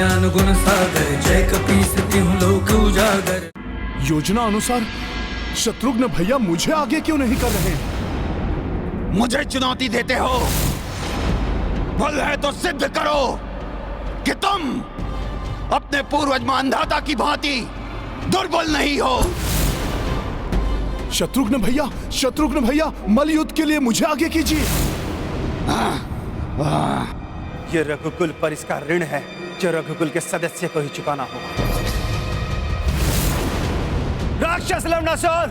ज्ञान गुण सागर, जय कपीस तिहुँ लोक उजागर। योजना अनुसार शत्रुघ्न भैया मुझे आगे क्यों नहीं कर रहे? मुझे चुनौती देते हो? बल है तो सिद्ध करो कि तुम अपने पूर्वज मानधाता की भांति दुर्बल नहीं हो। शत्रुघ्न भैया मल युद्ध के लिए मुझे आगे कीजिए। ये रघुकुल पर इसका ऋण है जो रघुकुल के सदस्य को ही चुकाना होगा। राक्षस लवणासुर,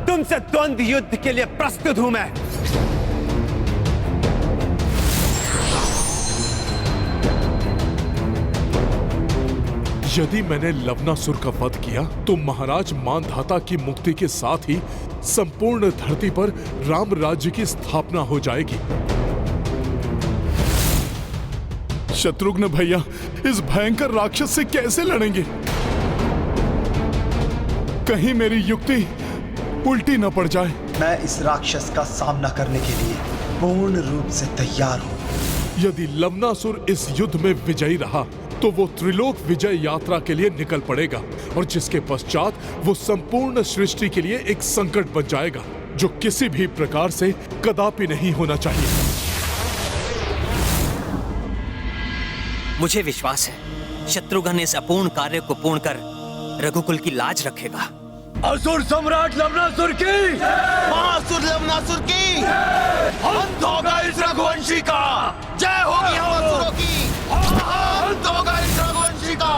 तुमसे द्वंद्व युद्ध के लिए प्रस्तुत हूं मैं। यदि मैंने लवणासुर का वध किया तो महाराज मानधाता की मुक्ति के साथ ही संपूर्ण धरती पर राम राज्य की स्थापना हो जाएगी। शत्रुघ्न भैया इस भयंकर राक्षस से कैसे लड़ेंगे? कहीं मेरी युक्ति उल्टी न पड़ जाए। मैं इस राक्षस का सामना करने के लिए पूर्ण रूप से तैयार हूं। यदि लवणासुर इस युद्ध में विजयी रहा तो वो त्रिलोक विजय यात्रा के लिए निकल पड़ेगा और जिसके पश्चात वो संपूर्ण सृष्टि के लिए एक संकट बन जाएगा जो किसी भी प्रकार से कदापि नहीं होना चाहिए। मुझे विश्वास है शत्रुघ्न इस अपूर्ण कार्य को पूर्ण कर रघुकुल की लाज रखेगा। असुर सम्राट लवणासुर की, महासुर लवणासुर की अंत होगा इस रघुवंशी का। जय होगी हम असुरों की, अंत होगा इस रघुवंशी का।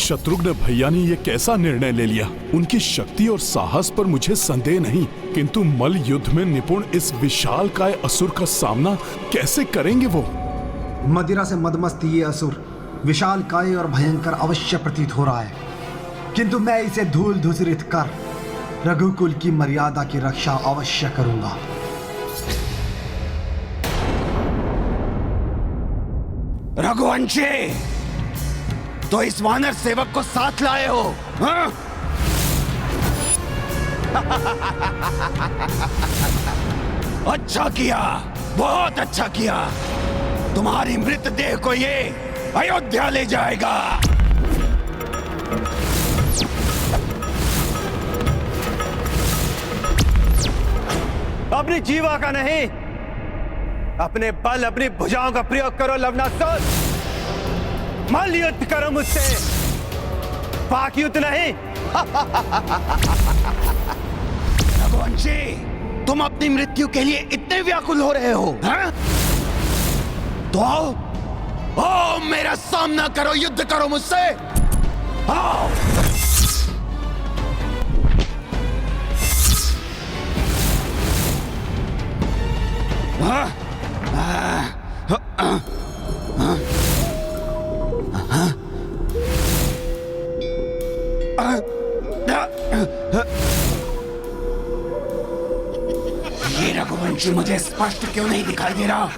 शत्रुघ्न भैया ने यह कैसा निर्णय ले लिया? उनकी शक्ति और साहस पर मुझे संदेह नहीं, किंतु मल युद्ध में निपुण इस विशालकाय असुर का सामना कैसे करेंगे वो? मदिरा से मदमस्त ये असुर विशालकाय और भयंकर अवश्य प्रतीत हो रहा है, किंतु मैं इसे धूल धूसरित कर रघुकुल की मर्यादा की रक्षा अवश्य करूंगा। रघुवंशी, तो इस वानर सेवक को साथ लाए हो, हाँ? अच्छा किया, बहुत अच्छा किया। तुम्हारी मृतदेह को ये अयोध्या ले जाएगा। अपनी जीवा का नहीं, अपने बल अपनी भुजाओं का प्रयोग करो लवणासुर। मल युद्ध करो मुझसे, पाक युद्ध नहीं। रघुवंशी, तुम अपनी मृत्यु के लिए इतने व्याकुल हो रहे हो, हैं? तो आओ मेरा सामना करो, युद्ध करो मुझसे। आओ। ये रघुवंशी मुझे स्पष्ट क्यों नहीं दिखाई दे रहा?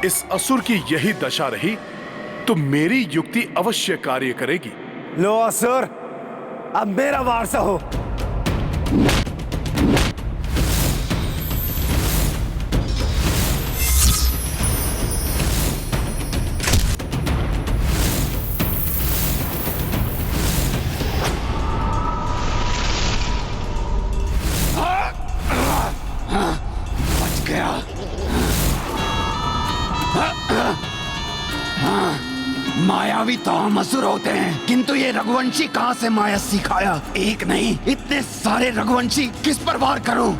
इस असुर की यही दशा रही तो मेरी युक्ति अवश्य कार्य करेगी। लो असुर, अब मेरा वारसा हो। बच गया। मायावी तो हम असुर होते हैं, किंतु ये रघुवंशी कहाँ से माया सिखाया? एक नहीं, इतने सारे रघुवंशी किस पर वार करूं?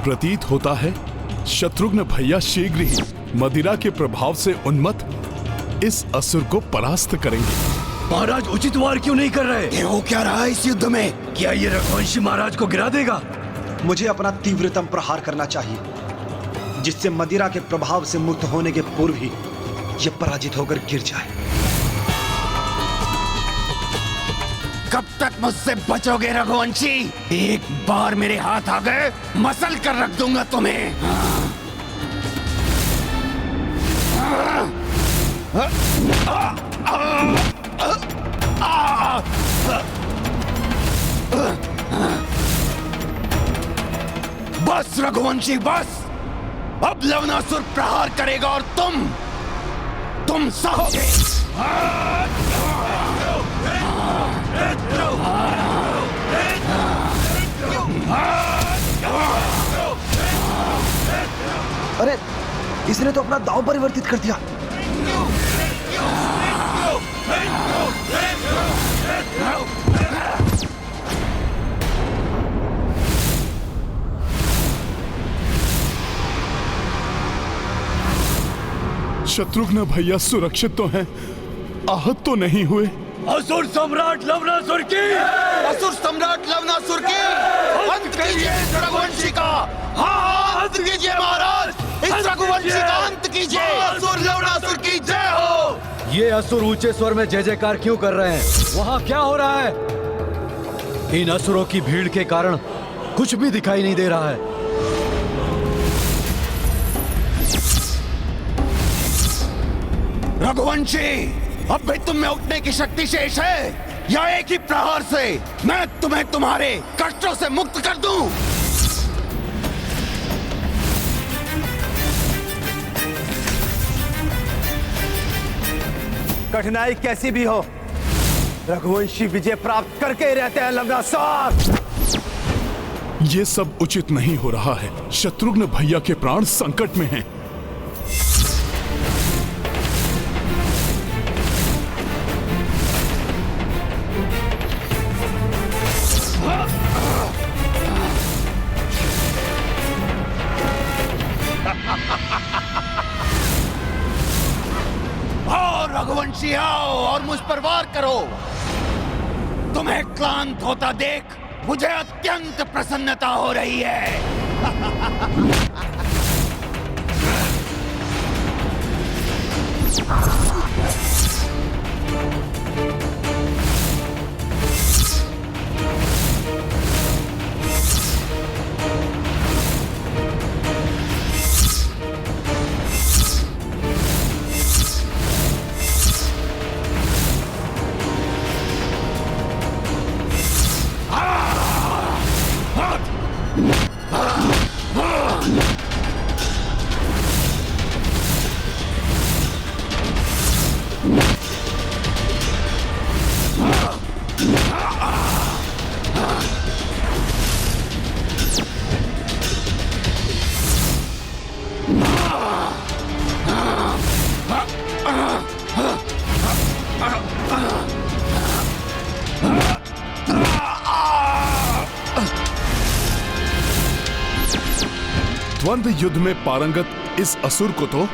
प्रतीत होता है शत्रुघ्न भैया शीघ्र ही मदिरा के प्रभाव से उन्मत्त इस असुर को परास्त करेंगे। महाराज उचित वार क्यों नहीं कर रहे? ये हो क्या रहा है इस युद्ध में? क्या ये रघुवंशी महाराज को गिरा देगा? मुझे अपना तीव्रतम प्रहार करना चाहिए, जिससे मदिरा के प्रभाव से मुक्त होने के पूर्व ही यह पराजित होकर गिर जाए। कब तक मुझसे बचोगे रघुवंशी? एक बार मेरे हाथ आ गए, मसल कर रख दूंगा तुम्हें। बस रघुवंशी बस, अब लवनासुर प्रहार करेगा और तुम सहोगे। अरे, इसने तो अपना दांव परिवर्तित कर दिया। शत्रुघ्न भैया सुरक्षित तो हैं, आहत तो नहीं हुए? असुर सम्राट लवनासुर की! असुर सम्राट लवनासुर की! अंत कीजिए इस रघुवंशी का! हाँ, अंत कीजिए महाराज! इस रघुवंशी का अंत कीजिए! असुर लवनासुर की जय हो! ये असुर ऊंचे स्वर में जय जयकार क्यों कर रहे हैं? वहाँ क्या हो रहा है? इन असुरों की भीड़ के कारण कुछ भी दिखाई नहीं दे रहा है। रघुवंशी, अब भी तुम में उठने की शक्ति शेष है, या एक ही प्रहार से मैं तुम्हें तुम्हारे कष्टों से मुक्त कर दूं? कठिनाई कैसी भी हो, रघुवंशी विजय प्राप्त करके ही रहते हैं लवनासुर। ये सब उचित नहीं हो रहा है। शत्रुघ्न भैया के प्राण संकट में हैं। रघुवंशी आओ और मुझ पर वार करो। तुम्हें क्लांत होता देख मुझे अत्यंत प्रसन्नता हो रही है। द्वंद्व युद्ध में पारंगत इस असुर को तो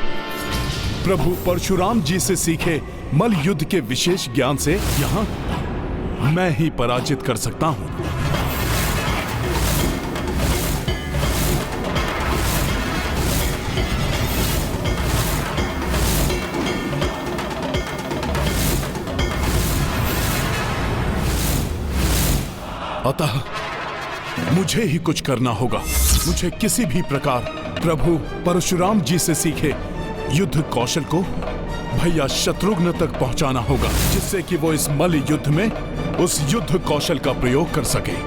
प्रभु परशुराम जी से सीखे मल युद्ध के विशेष ज्ञान से यहां मैं ही पराजित कर सकता हूं। अतः मुझे ही कुछ करना होगा। मुझे किसी भी प्रकार प्रभु परशुराम जी से सीखे युद्ध कौशल को भैया शत्रुघ्न तक पहुंचाना होगा, जिससे कि वो इस मल्ल युद्ध में उस युद्ध कौशल का प्रयोग कर सके।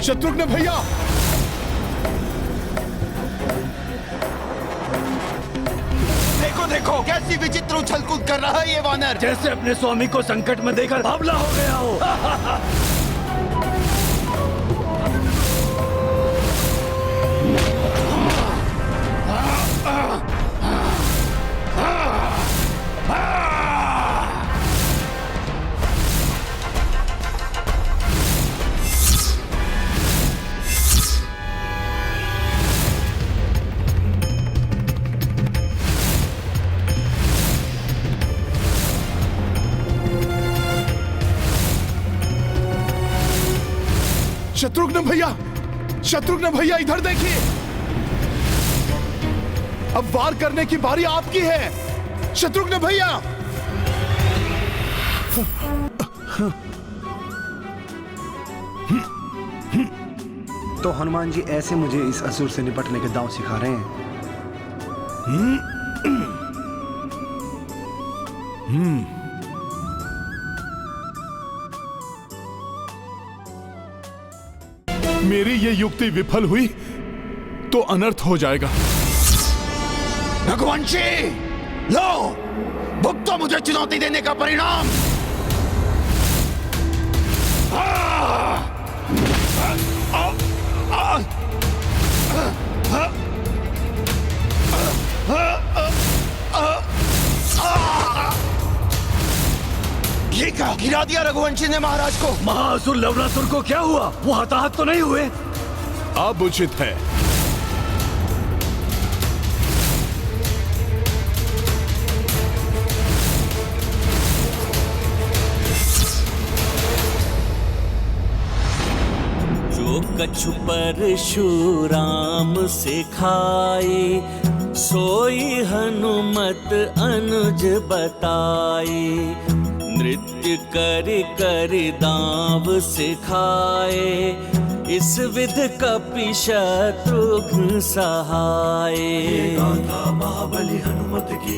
शत्रुघ्न भैया, देखो कैसी विचित्र उछल कूद कर रहा है ये वानर, जैसे अपने स्वामी को संकट में देखकर बावला हो गया हो। शत्रुघ्न भैया इधर देखिए, अब वार करने की बारी आपकी है। शत्रुघ्न भैया। तो हनुमान जी ऐसे मुझे इस असुर से निपटने के दांव सिखा रहे हैं। मेरी ये युक्ति विफल हुई तो अनर्थ हो जाएगा। रघुवंशी, लो भुगतो मुझे चुनौती देने का परिणाम। ये क्या गिरा दिया रघुवंशी ने महाराज को। महाअसुर लवणासुर को क्या हुआ? वो हताहत तो नहीं हुए? अब उचित है। जो कछु परशुराम सिखाए, सोई हनुमत अनुज बताए। नृत्य कर कर दाव सिखाए, इस विध कपि शत्रुघ्न सहाय। गाथा महाबली हनुमत की,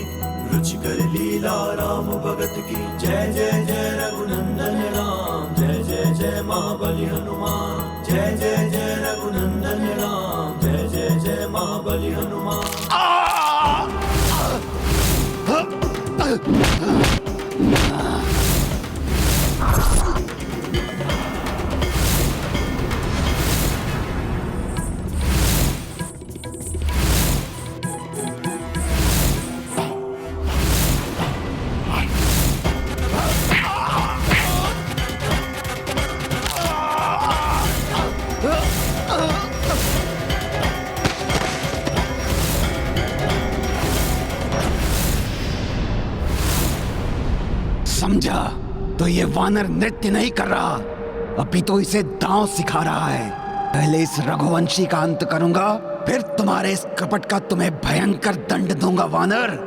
रुचि कर लीला राम भगत की। जय जय जय रघुनंदन राम, जय जय जय महाबली हनुमान। जय जय जय रघुनंदन राम, जय जय जय महाबली हनुमान। समझा? तो ये वानर नृत्य नहीं कर रहा, अभी तो इसे दांव सिखा रहा है। पहले इस रघुवंशी का अंत करूंगा, फिर तुम्हारे इस कपट का तुम्हें भयंकर दंड दूंगा वानर।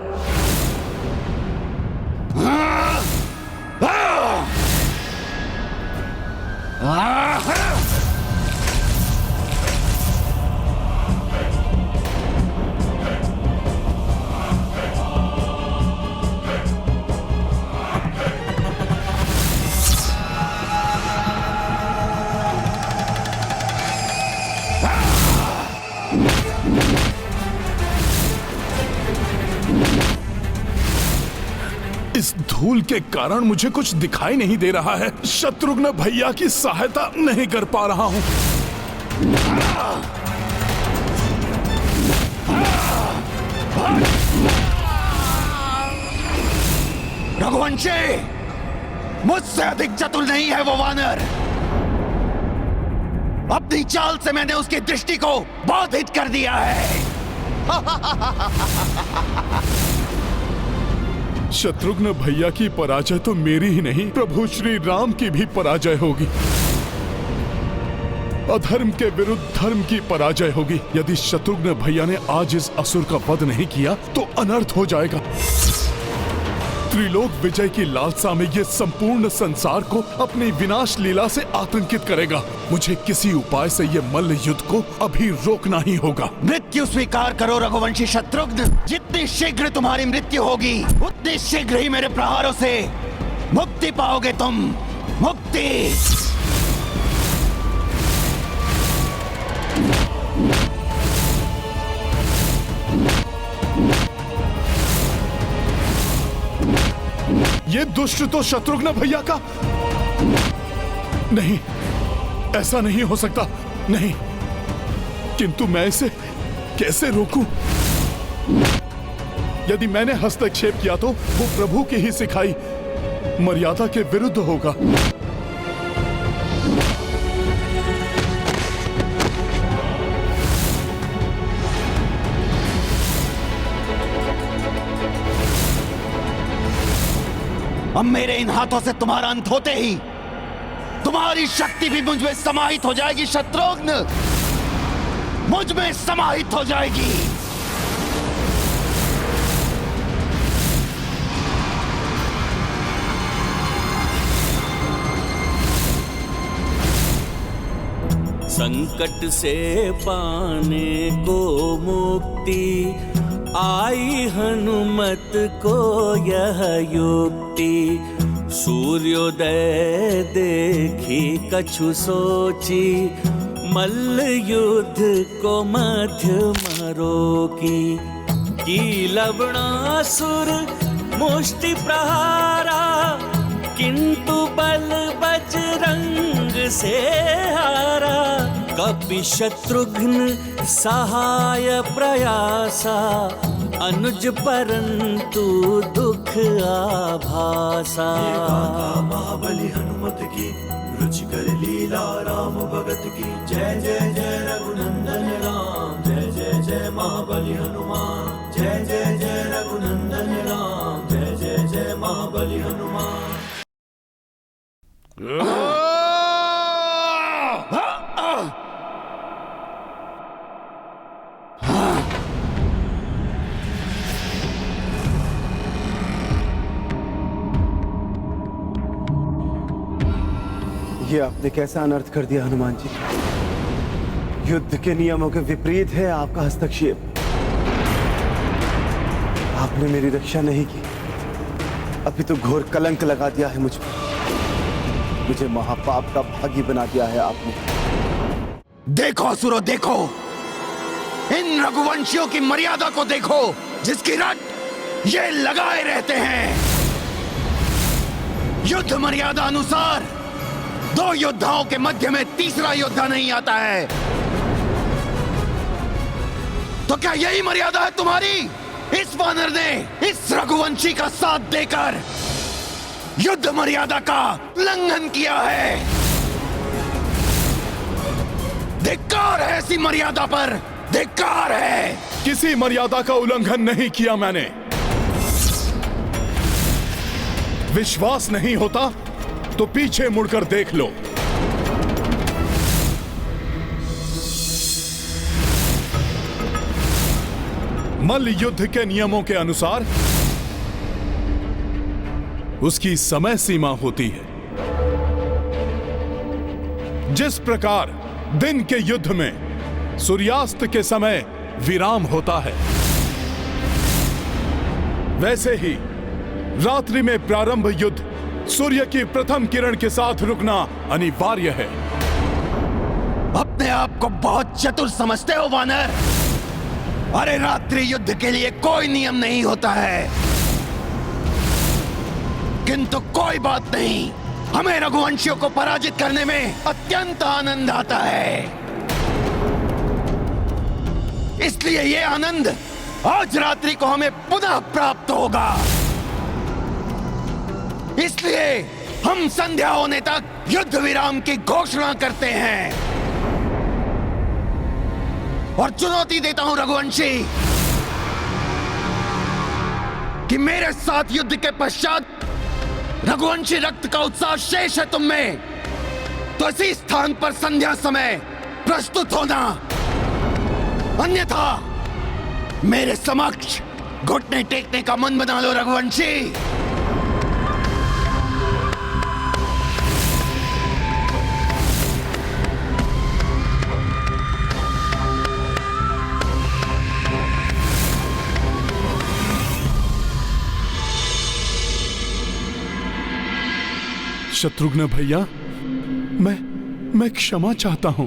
इस धूल के कारण मुझे कुछ दिखाई नहीं दे रहा है। शत्रुघ्न भैया की सहायता नहीं कर पा रहा हूं। रघुवंशी, मुझसे अधिक चतुर नहीं है वो वानर। अपनी चाल से मैंने उसकी दृष्टि को बाधित कर दिया है। शत्रुघ्न भैया की पराजय तो मेरी ही नहीं, प्रभु श्री राम की भी पराजय होगी। अधर्म के विरुद्ध धर्म की पराजय होगी। यदि शत्रुघ्न भैया ने आज इस असुर का वध नहीं किया तो अनर्थ हो जाएगा। त्रिलोक विजय की लालसा में यह संपूर्ण संसार को अपनी विनाश लीला से आतंकित करेगा। मुझे किसी उपाय से यह मल्ल युद्ध को अभी रोकना ही होगा। मृत्यु स्वीकार करो रघुवंशी शत्रुघ्न। जितनी शीघ्र तुम्हारी मृत्यु होगी, उतनी शीघ्र ही मेरे प्रहारों से मुक्ति पाओगे तुम। मुक्ति। ये दुष्ट तो शत्रुघ्न भैया का नहीं, ऐसा नहीं हो सकता। नहीं, किंतु मैं इसे कैसे रोकूं? यदि मैंने हस्तक्षेप किया तो वो प्रभु की ही सिखाई मर्यादा के विरुद्ध होगा। अब मेरे इन हाथों से तुम्हारा अंत होते ही तुम्हारा तुम्हारी शक्ति भी मुझ में समाहित हो जाएगी शत्रुघ्न, मुझ में समाहित हो जाएगी। संकट से पाने को मुक्ति आई हनुमत को यह युक्ति। सूर्योदय देखी कछु सोची, मल्ल युद्ध को मध्य रोकी। की लवणासुर मुष्टि प्रहारा, किंतु बल बजरंग से हारा। कपि शत्रुघ्न सहाय प्रयासा, अनुज परंतु दुख आभासा। महाबली हनुमत की, रुचिकर लीला राम भगत की। जय जय जय रघुनंदन राम, जय जय जय महाबली हनुमान। जय जय जय रघुनंदन राम, जय जय जय महाबली हनुमान। ये आपने कैसा अनर्थ कर दिया हनुमान जी। युद्ध के नियमों के विपरीत है आपका हस्तक्षेप। आपने मेरी रक्षा नहीं की, अभी तो घोर कलंक लगा दिया है मुझ पर। मुझे महापाप का भागी बना दिया है आपने। देखो असुरो देखो, इन रघुवंशियों की मर्यादा को देखो, जिसकी रट ये लगाए रहते हैं। युद्ध मर्यादा अनुसार दो योद्धाओं के मध्य में तीसरा योद्धा नहीं आता है। तो क्या यही मर्यादा है तुम्हारी? इस वानर ने इस रघुवंशी का साथ देकर युद्ध मर्यादा का उल्लंघन किया है। धिक्कार है ऐसी मर्यादा पर, धिक्कार है। किसी मर्यादा का उल्लंघन नहीं किया मैंने। विश्वास नहीं होता तो पीछे मुड़कर देख लो। मल्ल युद्ध के नियमों के अनुसार उसकी समय सीमा होती है। जिस प्रकार दिन के युद्ध में सूर्यास्त के समय विराम होता है, वैसे ही रात्रि में प्रारंभ युद्ध सूर्य की प्रथम किरण के साथ रुकना अनिवार्य है। अपने आप को बहुत चतुर समझते हो वानर। अरे रात्रि युद्ध के लिए कोई नियम नहीं होता है, किंतु कोई बात नहीं, हमें रघुवंशियों को पराजित करने में अत्यंत आनंद आता है। इसलिए ये आनंद आज रात्रि को हमें पुनः प्राप्त होगा। इसलिए हम संध्या होने तक युद्ध विराम की घोषणा करते हैं और चुनौती देता हूं रघुवंशी कि मेरे साथ युद्ध के पश्चात रघुवंशी रक्त का उत्साह शेष है तुम में, तो इसी स्थान पर संध्या समय प्रस्तुत होना, अन्यथा मेरे समक्ष घुटने टेकने का मन बना लो रघुवंशी। शत्रुघ्न भैया, मैं क्षमा चाहता हूं।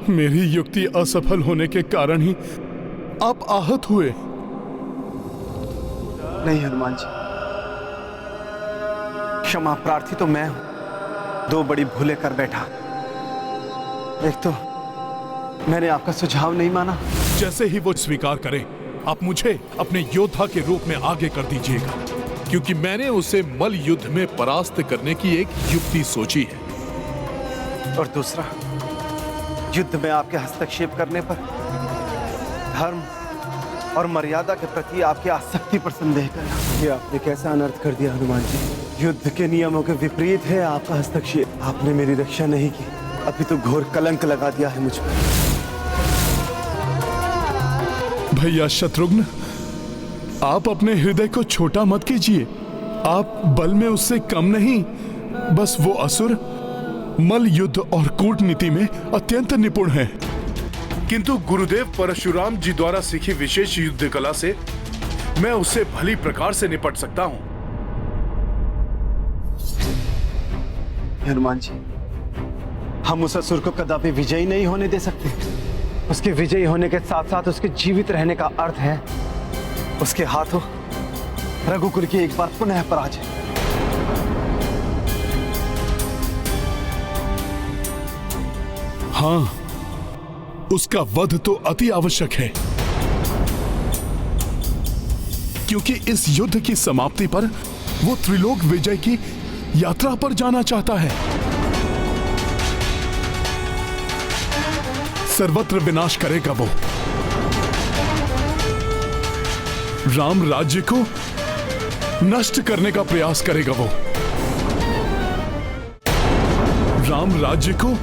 मेरी युक्ति असफल होने के कारण ही आप आहत हुए। नहीं हनुमान जी, क्षमा प्रार्थी तो मैं हूं। दो बड़ी भूलें कर बैठा। एक तो मैंने आपका सुझाव नहीं माना। जैसे ही वो स्वीकार करे, आप मुझे अपने योद्धा के रूप में आगे कर दीजिएगा, क्योंकि मैंने उसे मल्ल युद्ध में परास्त करने की एक युक्ति सोची है। और दूसरा, युद्ध में आपके हस्तक्षेप करने पर धर्म और मर्यादा के प्रति आपकी आसक्ति पर संदेह करना। ये आपने कैसा अनर्थ कर दिया हनुमान जी। युद्ध के नियमों के विपरीत है आपका हस्तक्षेप। आपने मेरी रक्षा नहीं की, अभी तो घोर कलंक लगा दिया है मुझ पर। भैया शत्रुघ्न, आप अपने हृदय को छोटा मत कीजिए। आप बल में उससे कम नहीं, बस वो असुर मल युद्ध और कूटनीति में अत्यंत निपुण है। किंतु गुरुदेव परशुराम जी द्वारा सीखी विशेष युद्ध कला से मैं उससे भली प्रकार से निपट सकता हूं। हनुमान जी, हम उस असुर को कदापि विजयी नहीं होने दे सकते। उसके विजयी होने के साथ साथ उसके जीवित रहने का अर्थ है उसके हाथों रघुकुल की एक बार पुनः पराजय। हाँ, उसका वध तो अति आवश्यक है, क्योंकि इस युद्ध की समाप्ति पर वो त्रिलोक विजय की यात्रा पर जाना चाहता है। सर्वत्र विनाश करेगा वो। राम राज्य को नष्ट करने का प्रयास करेगा वो। राम राज्य को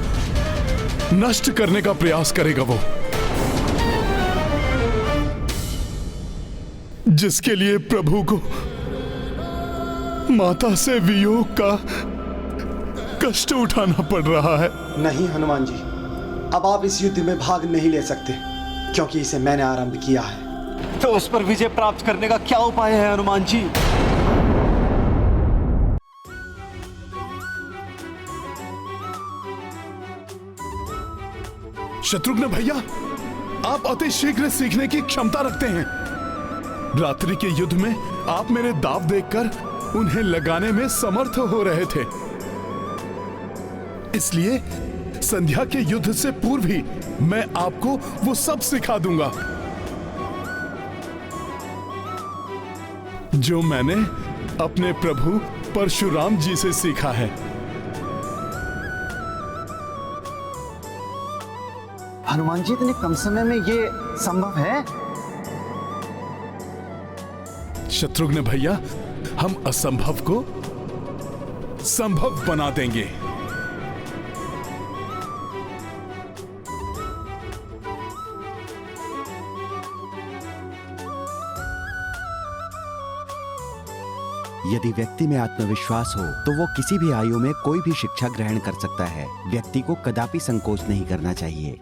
नष्ट करने का प्रयास करेगा वो, जिसके लिए प्रभु को माता से वियोग का कष्ट उठाना पड़ रहा है। नहीं हनुमान जी, अब आप इस युद्ध में भाग नहीं ले सकते, क्योंकि इसे मैंने आरंभ किया है। तो उस पर विजय प्राप्त करने का क्या उपाय है हनुमान जी? शत्रुघ्न भैया, आप अति शीघ्र सीखने की क्षमता रखते हैं। रात्रि के युद्ध में आप मेरे दाव देखकर उन्हें लगाने में समर्थ हो रहे थे, इसलिए संध्या के युद्ध से पूर्व ही मैं आपको वो सब सिखा दूंगा जो मैंने अपने प्रभु परशुराम जी से सीखा है। हनुमान जी, इतने कम समय में ये संभव है? शत्रुघ्न भैया, हम असंभव को संभव बना देंगे। यदि व्यक्ति में आत्मविश्वास हो तो वो किसी भी आयु में कोई भी शिक्षा ग्रहण कर सकता है। व्यक्ति को कदापि संकोच नहीं करना चाहिए।